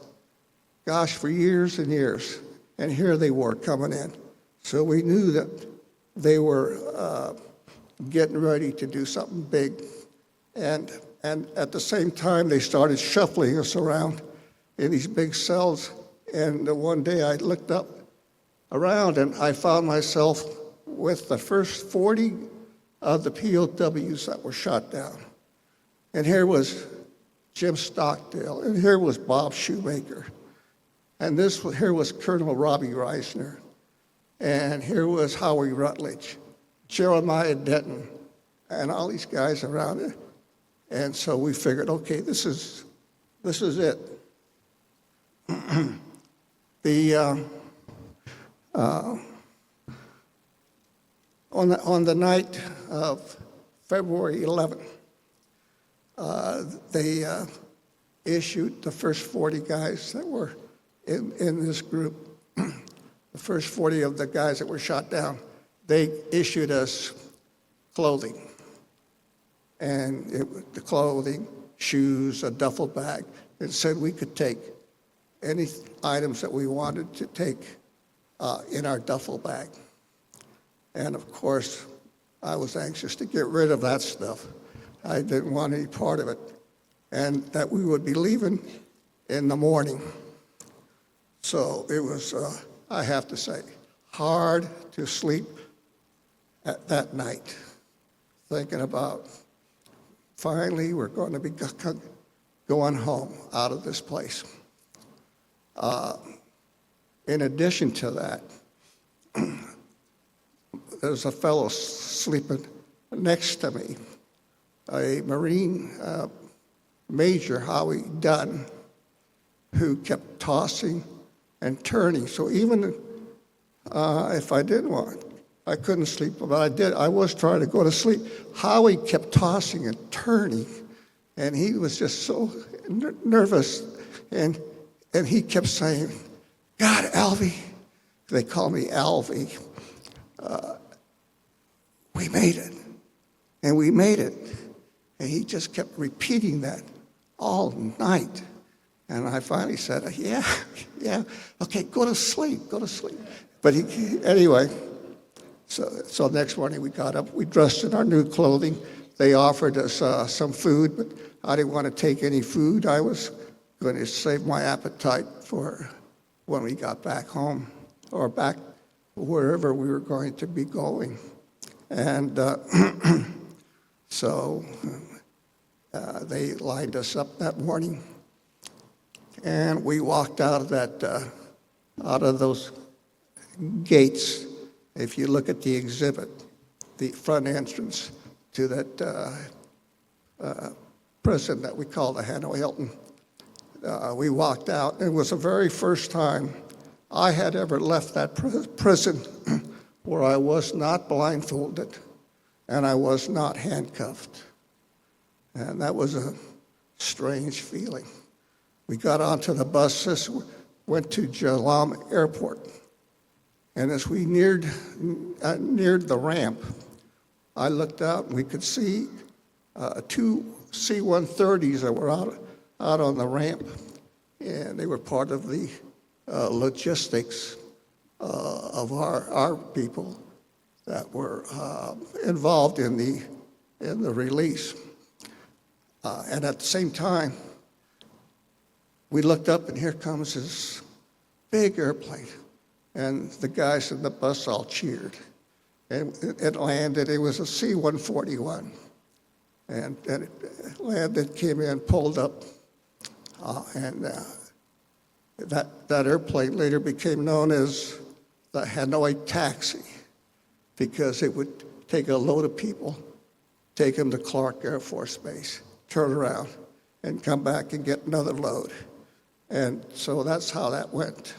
gosh, for years and years. And here they were coming in. So we knew that they were getting ready to do something big. And at the same time, they started shuffling us around in these big cells. And one day I looked up around and I found myself with the first 40 of the POWs that were shot down. And here was Jim Stockdale, and here was Bob Shoemaker, and here was Colonel Robbie Reisner, and here was Howie Rutledge, Jeremiah Denton, and all these guys around it. And so we figured, okay, this is it. On the night of February 11th, they issued the first 40 guys that were in this group, the first 40 of the guys that were shot down, they issued us clothing. And the clothing, shoes, a duffel bag, and said we could take any items that we wanted to take in our duffel bag. And of course, I was anxious to get rid of that stuff. I didn't want any part of it. And that we would be leaving in the morning. So it was, I have to say, hard to sleep at that night, thinking about finally we're going to be going home out of this place. In addition to that, there's a fellow sleeping next to me, a Marine Major Howie Dunn, who kept tossing and turning. So even if I didn't want, I couldn't sleep, but I did. I was trying to go to sleep. Howie kept tossing and turning, and he was just so nervous, and he kept saying, "God, Alvy," they call me Alvy. We made it, and we made it. And he just kept repeating that all night. And I finally said, yeah, okay, go to sleep. But anyway, so next morning we got up, we dressed in our new clothing. They offered us some food, but I didn't want to take any food. I was going to save my appetite for when we got back home or back wherever we were going to be going. And so they lined us up that morning, and we walked out of those gates. If you look at the exhibit, the front entrance to that prison that we call the Hanoi Hilton, we walked out. It was the very first time I had ever left that prison where I was not blindfolded and I was not handcuffed. And that was a strange feeling. We got onto the buses, went to Jalam Airport, and as we neared the ramp, I looked out and we could see two C-130s that were out on the ramp, and they were part of the logistics of our people that were involved in the release. And at the same time, we looked up and here comes this big airplane, and the guys in the bus all cheered. And it landed. It was a C-141, and it landed, came in, pulled up, and that airplane later became known as the Hanoi Taxi, because it would take a load of people, take them to Clark Air Force Base, turn around, and come back and get another load. And so that's how that went.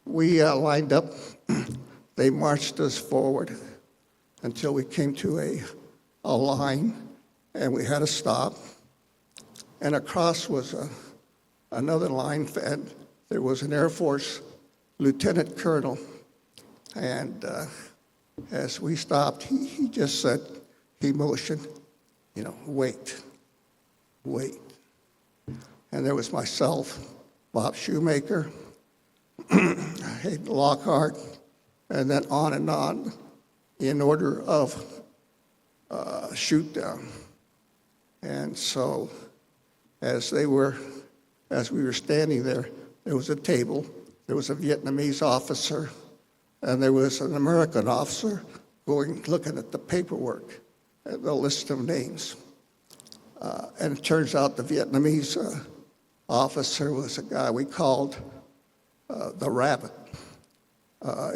We lined up. They marched us forward until we came to a line, and we had to stop. And across was another line, and there was an Air Force lieutenant colonel, and as we stopped, he just said, he motioned, wait, wait. And there was myself, Bob Shoemaker, Hayden Lockhart, and then on in order of shoot down. And so as we were standing there, there was a table, there was a Vietnamese officer, and there was an American officer looking at the paperwork, the list of names. And it turns out the Vietnamese officer was a guy we called the Rabbit.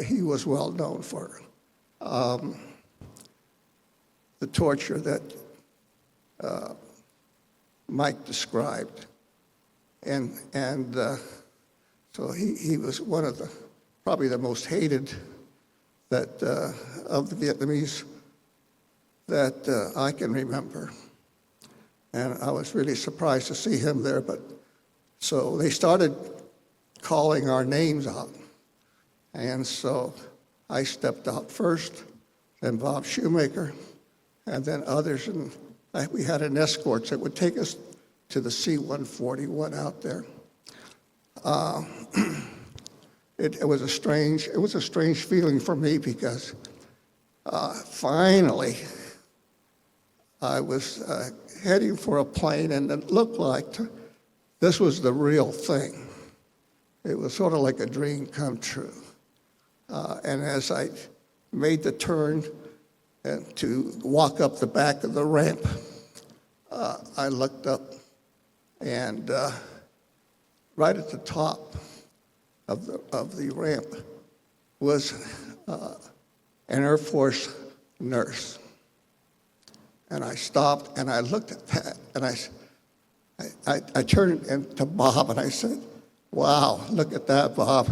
He was well known for the torture that Mike described. And so he was one of probably the most hated of the Vietnamese that I can remember. And I was really surprised to see him there. But so they started calling our names out. And so I stepped out first, then Bob Shoemaker, and then others. And we had an escort that would take us to the C-141 out there. It was a strange feeling for me because finally I was heading for a plane, and it looked like this was the real thing. It was sort of like a dream come true. And as I made the turn and to walk up the back of the ramp, I looked up, and right at the top of the ramp was an Air Force nurse. And I stopped and I looked at that, and I turned to Bob and I said, "Wow, look at that, Bob.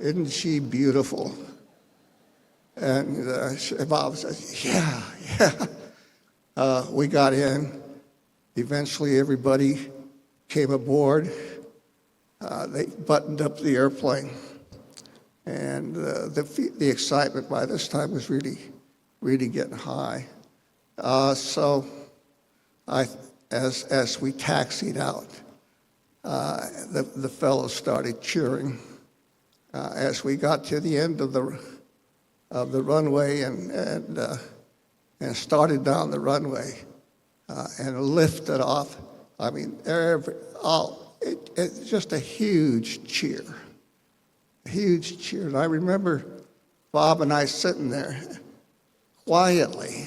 Isn't she beautiful?" And Bob said, yeah. We got in. Eventually, everybody came aboard. They buttoned up the airplane. And the excitement by this time was really, really getting high. So as we taxied out, the fellows started cheering. As we got to the end of the runway and started down the runway and lifted off, I mean, it's just a huge cheer, And I remember Bob and I sitting there quietly.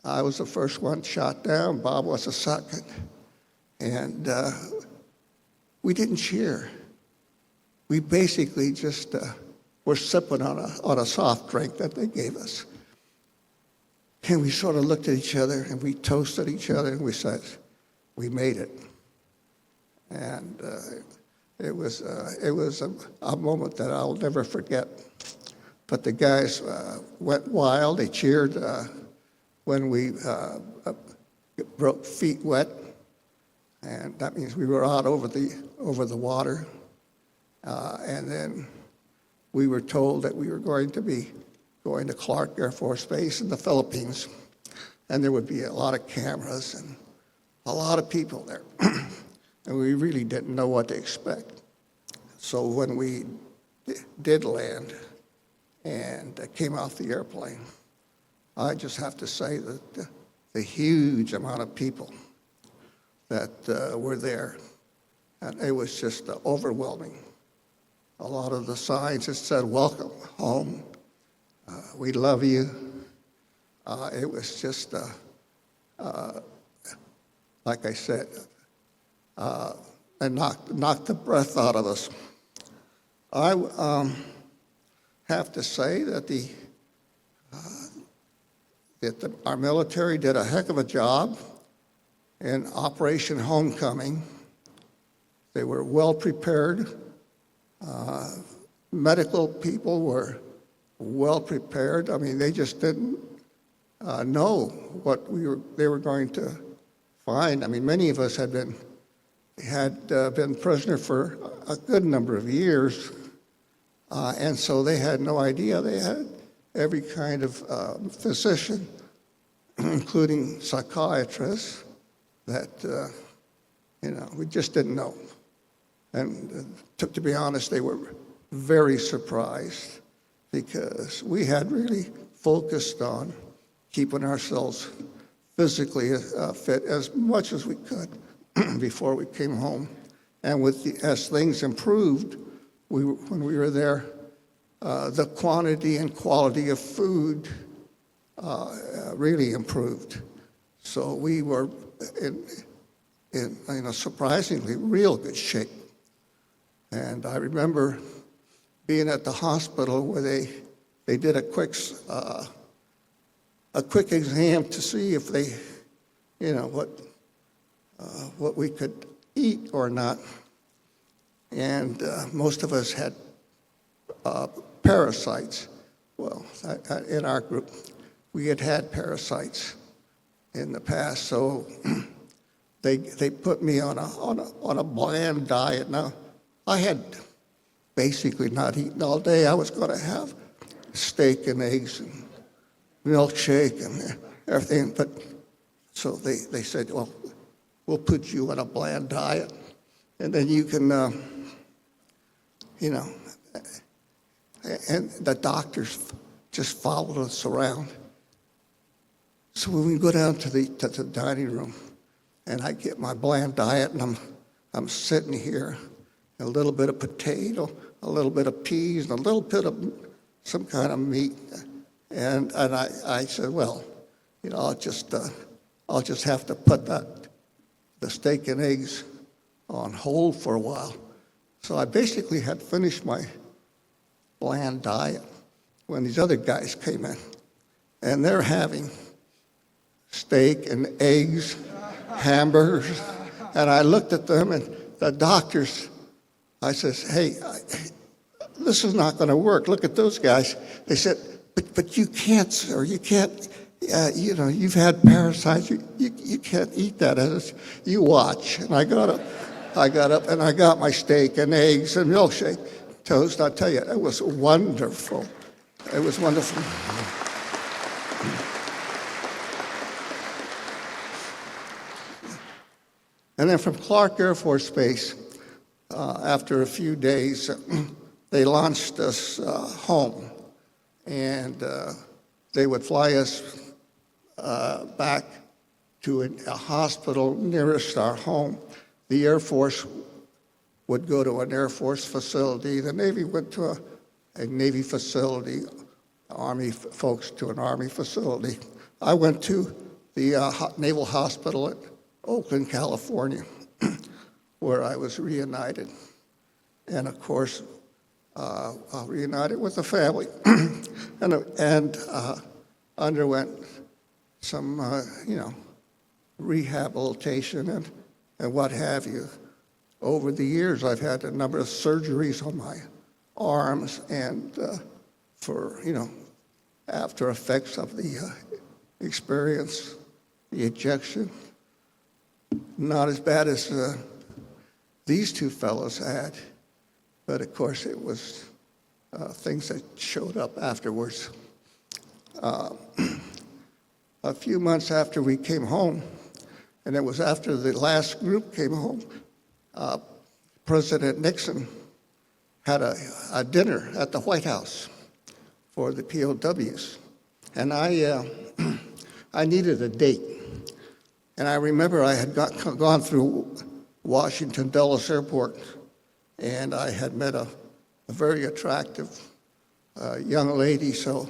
I was the first one shot down. Bob was the second. And we didn't cheer. We basically just were sipping on a soft drink that they gave us. And we sort of looked at each other and we toasted each other and we said, "We made it." And it was a moment that I'll never forget. But the guys went wild. They cheered when we broke feet wet, and that means we were out over the water. And then we were told that we were going to be going to Clark Air Force Base in the Philippines, and there would be a lot of cameras and a lot of people there. And we really didn't know what to expect. So when we did land and came off the airplane, I just have to say that the huge amount of people that were there, and it was just overwhelming. A lot of the signs that said, "Welcome home," "We love you." It was just, like I said, and knocked the breath out of us. I have to say that our military did a heck of a job in Operation Homecoming. They were well prepared. Medical people were well prepared. I mean, they just didn't know what they were going to find. I mean, many of us had been prisoner for a good number of years, and so they had no idea. every kind of physician, including psychiatrists, that, we just didn't know. And to be honest, they were very surprised because we had really focused on keeping ourselves physically fit as much as we could before we came home. And as things improved, when we were there, the quantity and quality of food really improved. So we were in surprisingly real good shape. And I remember being at the hospital where they did a quick exam to see if they, what we could eat or not. And most of us had parasites. Well, in our group, we had parasites in the past, so they put me on a bland diet. Now, I had basically not eaten all day. I was going to have steak and eggs and milkshake and everything, but so they said, well, we'll put you on a bland diet, and then you can, and the doctors just followed us around. So when we go down to the dining room, and I get my bland diet, and I'm sitting here, a little bit of potato, a little bit of peas, and a little bit of some kind of meat, and I said, well, I'll just have to put the steak and eggs on hold for a while. So I basically had finished my bland diet when these other guys came in, and they're having steak and eggs, hamburgers, and I looked at them, and the doctors, I says, hey, this is not going to work. Look at those guys. They said, but you can't, sir. You can't, you've had parasites. You can't eat that. You watch. And I got up and I got my steak and eggs and milkshake. Toast, I tell you, it was wonderful. It was wonderful. And then from Clark Air Force Base, after a few days, they launched us home. And they would fly us back to a hospital nearest our home. The Air Force would go to an Air Force facility. The Navy went to a Navy facility, Army folks to an Army facility. I went to the Naval Hospital at Oakland, California, where I was reunited. And of course, reunited with the family and underwent some, rehabilitation and what have you. Over the years, I've had a number of surgeries on my arms and for, after effects of the experience, the ejection. Not as bad as these two fellows had, but of course it was things that showed up afterwards. A few months after we came home, and it was after the last group came home, President Nixon had a dinner at the White House for the POWs. And I needed a date. And I remember I had gone through Washington Dulles Airport, and I had met a very attractive young lady, so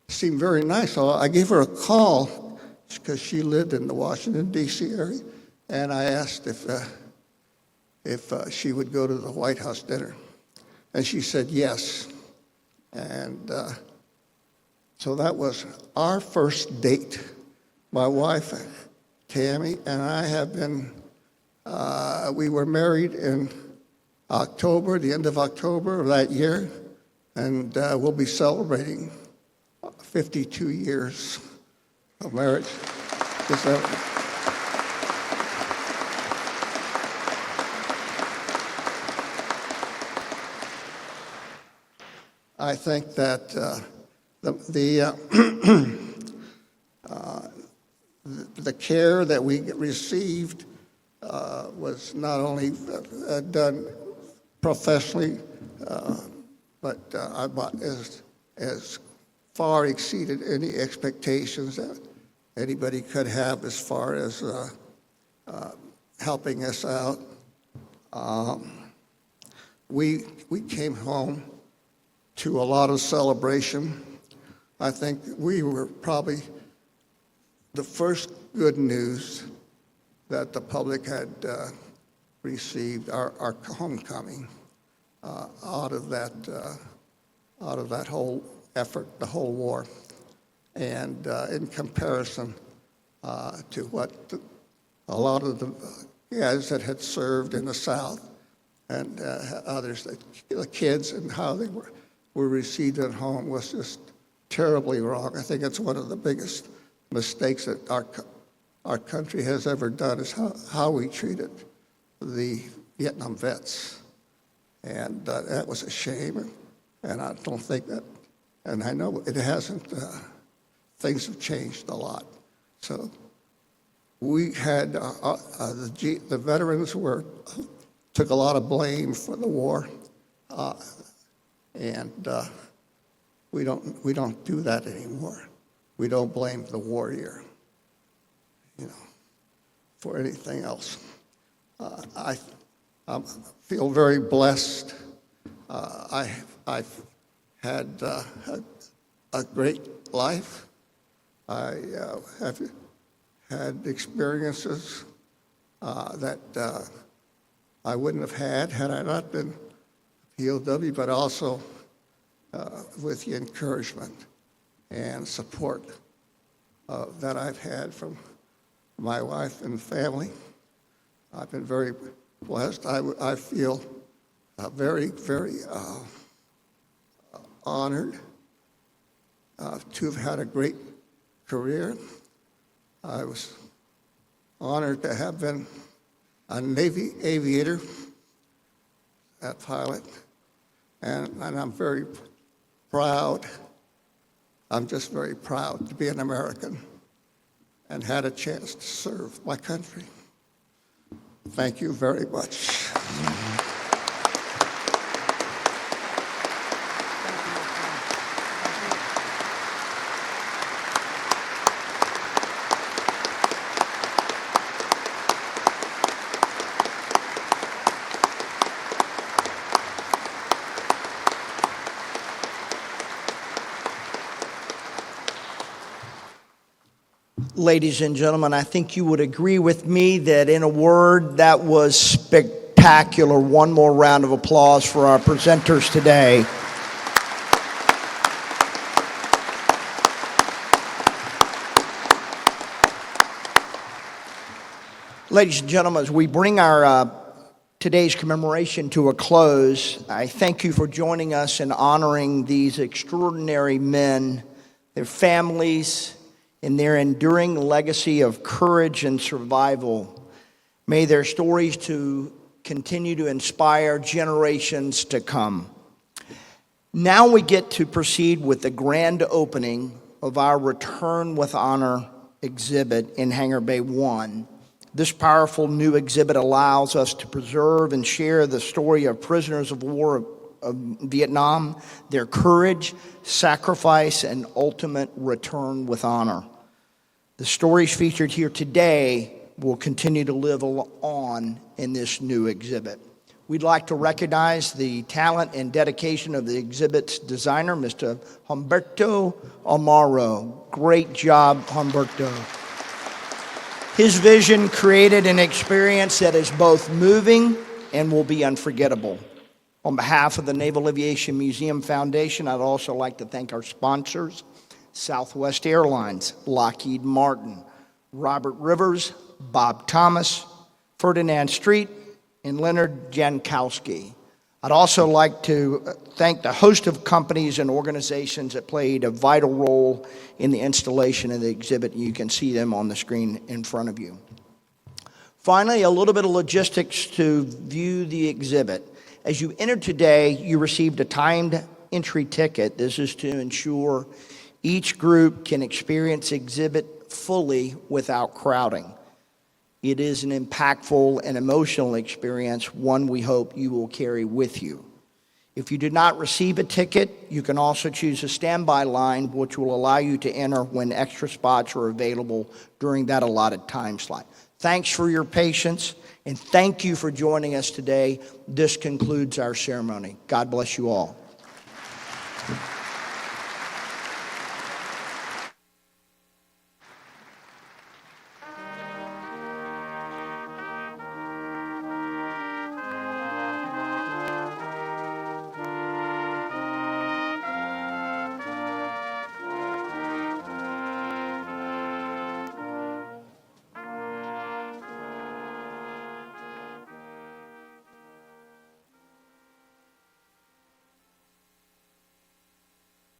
seemed very nice. So I gave her a call because she lived in the Washington, D.C. area, and I asked if she would go to the White House dinner. And she said yes. And so that was our first date. My wife, Tammy, and I have been, we were married in October, the end of October of that year, and we'll be celebrating 52 years of marriage. I think that the care that we received was not only done professionally, but as far exceeded any expectations that anybody could have as far as helping us out. We came home to a lot of celebration. I think we were probably the first good news that the public had received, our homecoming, out of that whole effort, the whole war, and in comparison to what a lot of the guys that had served in the South and others, the kids, and how they were received at home was just terribly wrong. I think it's one of the biggest mistakes that our country has ever done, is how we treated the Vietnam vets. And that was a shame, and I don't think that, and I know it hasn't, things have changed a lot. So we had, the veterans took a lot of blame for the war, and we don't do that anymore. We don't blame the warrior, for anything else. I feel very blessed. I've had a great life. I have had experiences that I wouldn't have had I not been POW, but also with the encouragement and support that I've had from my wife and family. I've been very blessed. I feel very, very honored to have had a great career. I was honored to have been a Navy aviator, a pilot, and I'm very proud. I'm just very proud to be an American and had a chance to serve my country. Thank you very much. Ladies and gentlemen, I think you would agree with me that, in a word, that was spectacular. One more round of applause for our presenters today. Ladies and gentlemen, as we bring our today's commemoration to a close, I thank you for joining us in honoring these extraordinary men, their families, in their enduring legacy of courage and survival. May their stories to continue to inspire generations to come. Now we get to proceed with the grand opening of our Return with Honor exhibit in Hangar Bay 1. This powerful new exhibit allows us to preserve and share the story of prisoners of war of Vietnam, their courage, sacrifice, and ultimate return with honor. The stories featured here today will continue to live on in this new exhibit. We'd like to recognize the talent and dedication of the exhibit's designer, Mr. Humberto Amaro. Great job, Humberto. His vision created an experience that is both moving and will be unforgettable. On behalf of the Naval Aviation Museum Foundation, I'd also like to thank our sponsors, Southwest Airlines, Lockheed Martin, Robert Rivers, Bob Thomas, Ferdinand Street, and Leonard Jankowski. I'd also like to thank the host of companies and organizations that played a vital role in the installation of the exhibit. You can see them on the screen in front of you. Finally, a little bit of logistics to view the exhibit. As you entered today, you received a timed entry ticket. This is to ensure each group can experience exhibit fully without crowding. It is an impactful and emotional experience, one we hope you will carry with you. If you did not receive a ticket, you can also choose a standby line, which will allow you to enter when extra spots are available during that allotted time slot. Thanks for your patience, and thank you for joining us today. This concludes our ceremony. God bless you all.